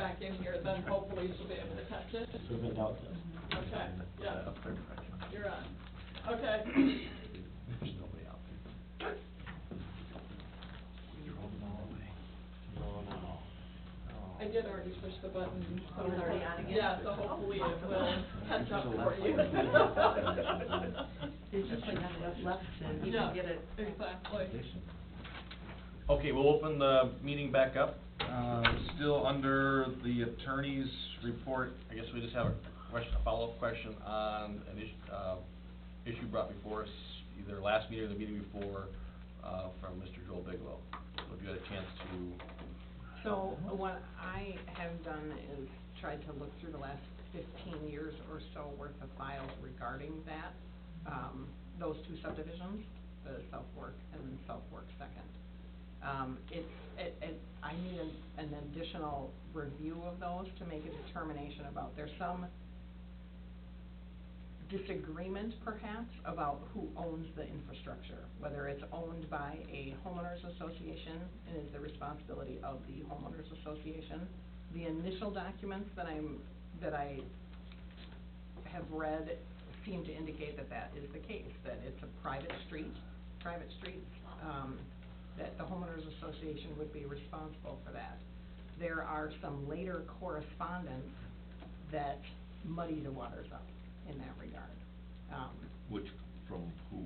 back in here, then hopefully she'll be able to catch it. So we doubt that. Okay, yeah, you're on. Okay. There's nobody out there. Drove them all away. No. I did already push the button, so. Oh, it's already on again? Yeah, so hopefully it will catch up for you. There's just like not enough left to Yeah, even get it. exactly. Okay, we'll open the meeting back up. Still under the attorney's report, I guess we just have a follow-up question on an issue brought before us either last meeting or the meeting before, from Mr. Joel Bigelow. So if you had a chance to. So what I have done is tried to look through the last 15 years or so worth of files regarding that, those two subdivisions, the South Fork and South Fork Second. I need an additional review of those to make a determination about, there's some disagreement perhaps about who owns the infrastructure, whether it's owned by a homeowners association and is the responsibility of the homeowners association. The initial documents that I have read seem to indicate that that is the case, that it's a private street, that the homeowners association would be responsible for that. There are some later correspondence that muddy the waters up in that regard. Which, from who?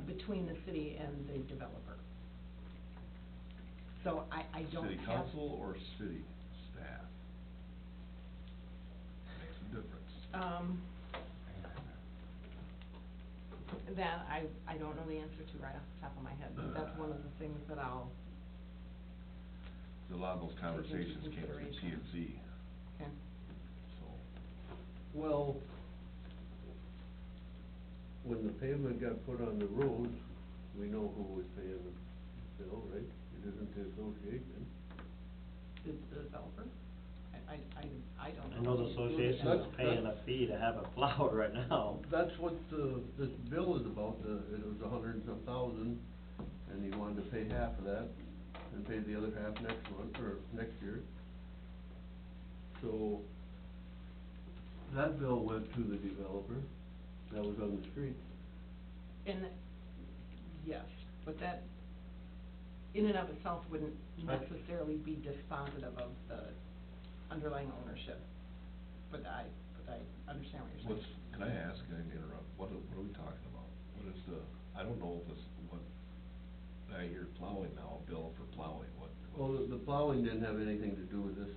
Between the city and the developer. So I don't have. City council or city staff? Makes a difference. That I don't know the answer to right off the top of my head, but that's one of the things that I'll. A lot of those conversations came from consideration. P&Z, Okay. so. Well, when the pavement got put on the road, we know who was paying the bill, right? It isn't the association. The developer? I don't know. I know the association is paying a fee to have it plowed right now. That's what this bill is about, it was $100 and some thousand, and he wanted to pay half of that, and pay the other half next month, or next year. So, that bill went to the developer, that was on the street. And, yes, but that, in and of itself, wouldn't necessarily be dispositive of the underlying ownership. But I understand what you're saying. Can I ask, can I interrupt, what are we talking about? What is I don't know if this, what, I hear plowing now, a bill for plowing, what? Well, the plowing didn't have anything to do with this,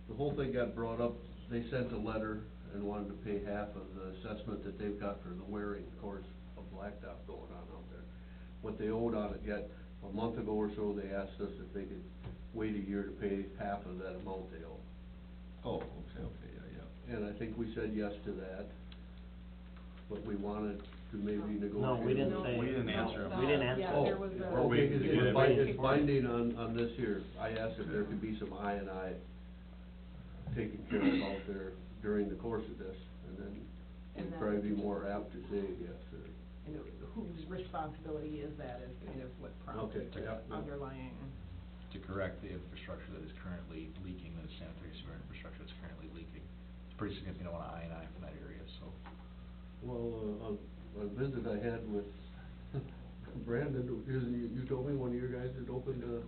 the whole thing got brought up, they sent a letter and wanted to pay half of the assessment that they've got for the wearing course of blacktop going on out there. What they owed on it, yet a month ago or so, they asked us if they could wait a year to pay half of that amount they owe. Oh, okay, yeah. And I think we said yes to that, but we wanted to maybe negotiate. No, we didn't say. We didn't answer him. We didn't answer. Yeah, Oh, there was a. We're waiting to get it. It's binding on this here. I asked if there could be some I taken care of out there during the course of this, and then And we'd then- probably be more apt to say yes, or. And whose responsibility is that is kind of what prompted Okay, the yeah. underlying. To correct the infrastructure that is currently leaking, the sanitary sewer infrastructure that's currently leaking. It's pretty significant amount of I&I from that area, so. Well, on a visit I had with Brandon, you told me one of your guys had opened a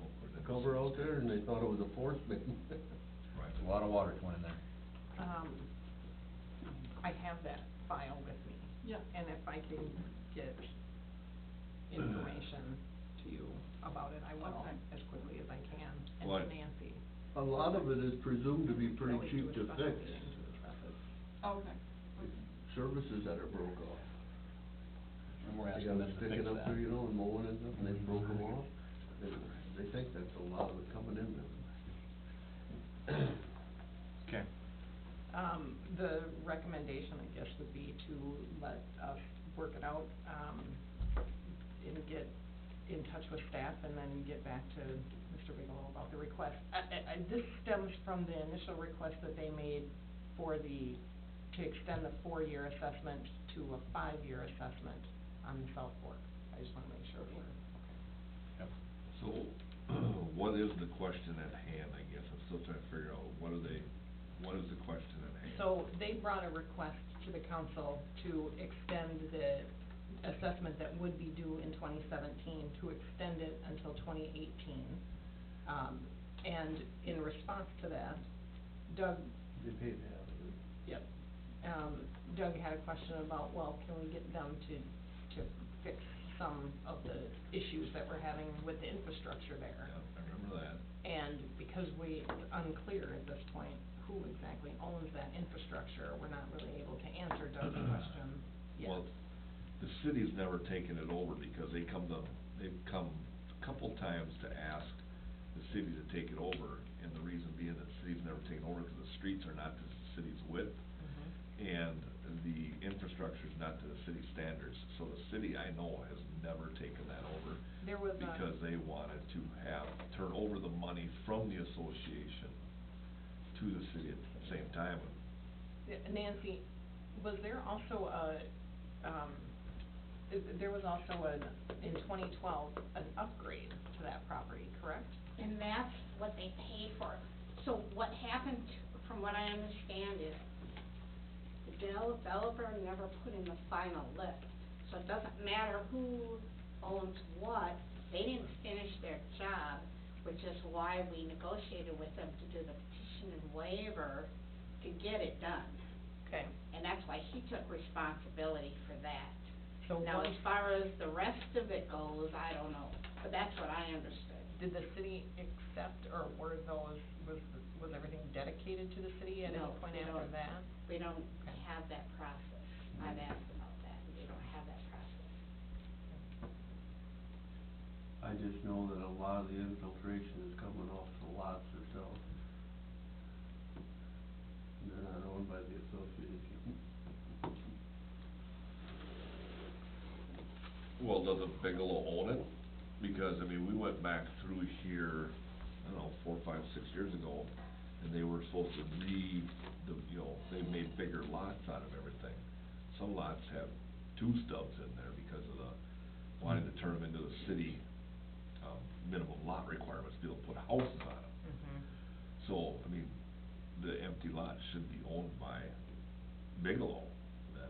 cover out there, and they thought it was a force main. Right, a lot of water going in there. I have that file with me. Yeah. And if I can get information to you about it, I will, Okay. as quickly as I can, and What? to Nancy. A lot of it is presumed to be pretty Really cheap do a to special fix. meeting to address it. Oh, okay. Services that are broke off. And we're They asking got them them to fix sticking up that. there, you know, and mowing and stuff, and they broke them off. They think that's a lot of it coming in there. Okay. The recommendation, I guess, would be to let us work it out, and get in touch with staff and then get back to Mr. Bigelow about the request. This stems from the initial request that they made to extend the 4-year assessment to a 5-year assessment on the South Fork. I just wanna make sure we're, Yep. So, what is the question at hand, I guess, I'm still trying to figure out, what what is the question at hand? So they brought a request to the council to extend the assessment that would be due in 2017, to extend it until 2018. And in response to that, Doug, They paid half of it. yep, Doug had a question about, well, can we get them to fix some of the issues that we're having with the infrastructure there? Yeah, I remember that. And because it's unclear at this point who exactly owns that infrastructure, we're not really able to answer Doug's question yet. Well, the city's never taken it over because they've come a couple times to ask the city to take it over, and the reason being that the city's never taken over because the streets are not to the city's width, and the infrastructure's not to the city standards. So the city, I know, has never taken that over. There was a- because they wanted to turn over the money from the association to the city at the same time. Nancy, was there also there was also in 2012, an upgrade to that property, correct? And that's what they paid for. So what happened, from what I understand, is the developer never put in the final list. So it doesn't matter who owns what, they didn't finish their job, which is why we negotiated with them to do the petition and waiver to get it done. Okay. And that's why he took responsibility for that. So Now, once- as far as the rest of it goes, I don't know, but that's what I understood. Did the city accept, or was everything dedicated to the city at any No, point we after don't. that? We don't Okay. have that process. I've asked about that, and we don't have that process. I just know that a lot of the infiltration is coming off the lots themselves. They're not owned by the association. Well, doesn't Bigelow own it? Because, I mean, we went back through here, I don't know, 4, 5, 6 years ago, and they were supposed to they made bigger lots out of everything. Some lots have 2 stubs in there because of wanting to turn them into the city, minimum lot requirements, to be able to put houses on them. So, I mean, the empty lot should be owned by Bigelow, then.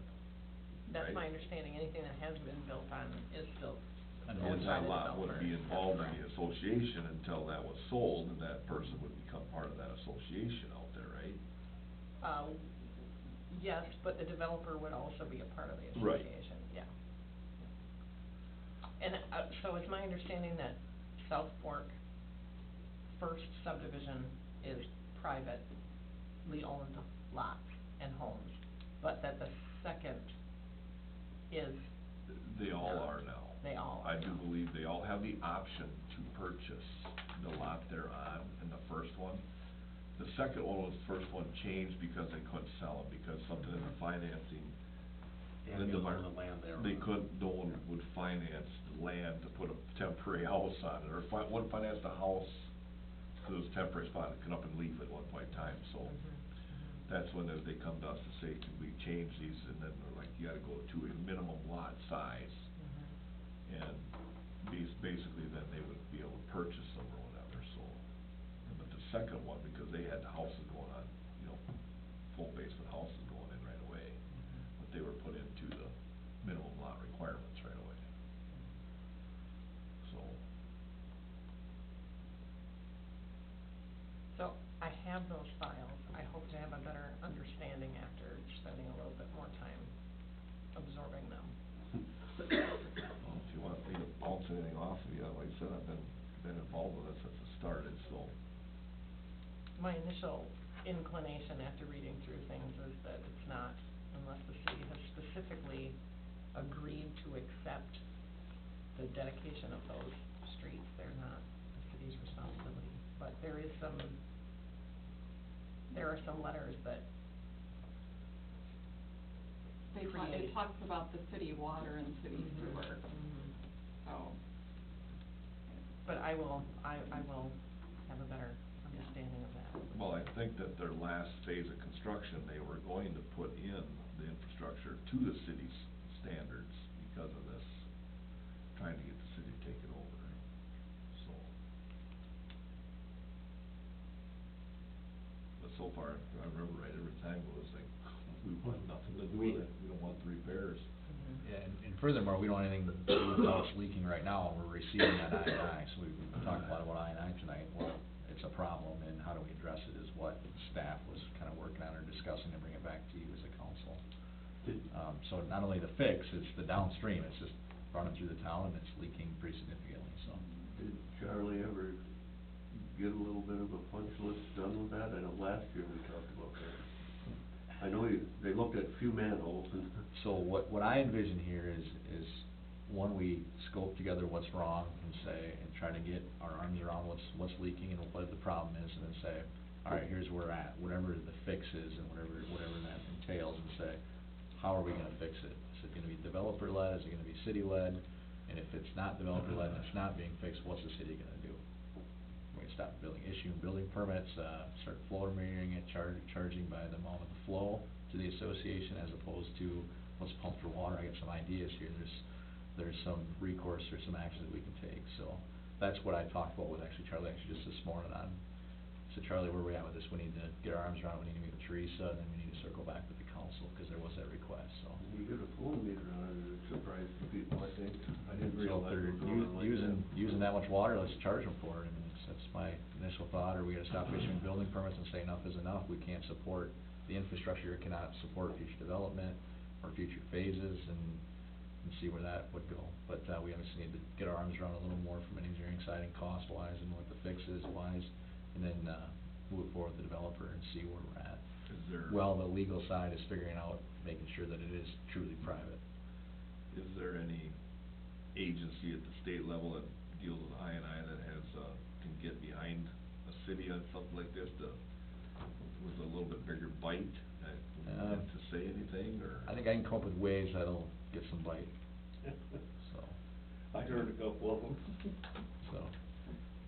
That's Right. my understanding, anything that has been built on is still And owned And by that the lot developer. would be involved in the association until that was sold, and that person would become part of that association out there, right? Yes, but the developer would also be a part of the Right. association, yeah. And, so it's my understanding that South Fork first subdivision is privately owned lots and homes, but that the second is, They all are now. They all are I do now. believe they all have the option to purchase the lot they're on in the first one. The second one was, the first one changed because they couldn't sell them, because something in the financing. They had Linda to own Martin, the land they were they on. couldn't, no one would finance the land to put a temporary house on it, or wouldn't finance the house, cause it was a temporary spot, it could up and leave at one point in time, so. That's when they come to us to say, can we change these, and then they're like, you gotta go to a minimum lot size. And basically then they would be able to purchase them or whatever, so. But the second one, because they had the houses going on, full basement houses going in right away, but they were put into the minimum lot requirements right away. So, So, I have those files, I hope to have a better understanding after spending a little bit more time absorbing them. well, if you want me to bounce anything off of you, like I said, I've been involved with this since it started, so. My initial inclination after reading through things is that it's not, unless the city has specifically agreed to accept the dedication of those streets, they're not the city's responsibility. But there are some letters that It create. talks about the city water and city sewer, so. But I will have a better understanding of that. Well, I think that their last phase of construction, they were going to put in the infrastructure to the city's standards because of this, trying to get the city to take it over, so. But so far, if I remember right, every time it was like, we want nothing to do with it, we don't want the repairs. Yeah, and furthermore, we don't want anything to do with how it's leaking right now, we're receiving that I&I, so we've talked a lot about I&I tonight. Well, it's a problem, and how do we address it is what staff was kinda working on or discussing to bring it back to you as a council. So not only the fix, it's the downstream, it's just running through the town and it's leaking pretty significantly, so. Did Charlie ever get a little bit of a punch list done with that? I know last year we talked about that. I know they looked at a few manholes and. So what I envision here is, one, we scope together what's wrong and say, and try to get our arms around what's leaking and what the problem is, and then say, all right, here's where we're at, whatever the fix is and whatever that entails, and say, how are we gonna fix it? Is it gonna be developer-led, is it gonna be city-led? And if it's not developer-led and it's not being fixed, what's the city gonna do? We're gonna stop issuing building permits, start flow metering it, charging by the amount of the flow to the association as opposed to let's pump for water. I got some ideas here, there's some recourse or some action that we can take, so that's what I talked about with Charlie just this morning on. So Charlie, where we at with this? We need to get our arms around it, we need to meet with Teresa, and then we need to circle back with the council, cause there was that request, so. You get a flow meter on it, it surprised the people, I think. I didn't So realize if it they're was going like that. using that much water, let's charge them for it. I mean, that's my initial thought, or we gotta stop issuing building permits and say enough is enough. We can't support, the infrastructure cannot support future development or future phases, and see where that would go. But, we obviously need to get our arms around a little more from an engineering side and cost-wise and what the fix is wise, and then, move forward with the developer and see where we're at. Is there? Well, the legal side is figuring out, making sure that it is truly private. Is there any agency at the state level that deals with I&I that has, can get behind a city on something like this with a little bit bigger bite, to say anything, or? I think I can come up with ways that'll get some bite, so. I heard a couple of them. So.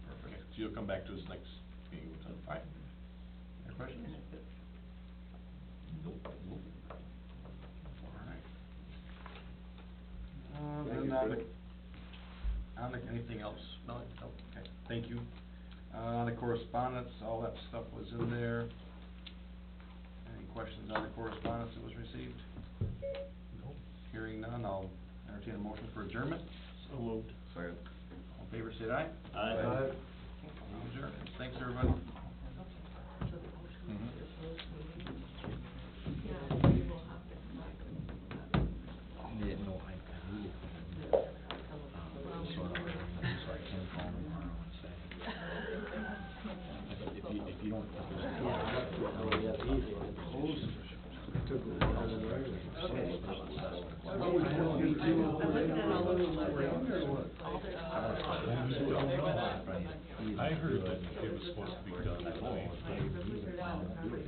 Perfect. So you'll come back to us next meeting with that, fine. Any questions? Nope. All right. Thank you, Fred. Anything else? No, okay, thank you. The correspondence, all that stuff was in there. Any questions on the correspondence that was received? No. Hearing none, I'll entertain a motion for adjournment. So moved. Second. All in favor, say aye. Aye. Adjourned. Thanks, everybody. So the motion Mhm. is closed meeting. Yeah, we will have to come back. Yeah, no, I really sort of, so I can call him tomorrow and say. If you don't. Okay. I heard that it was supposed to be done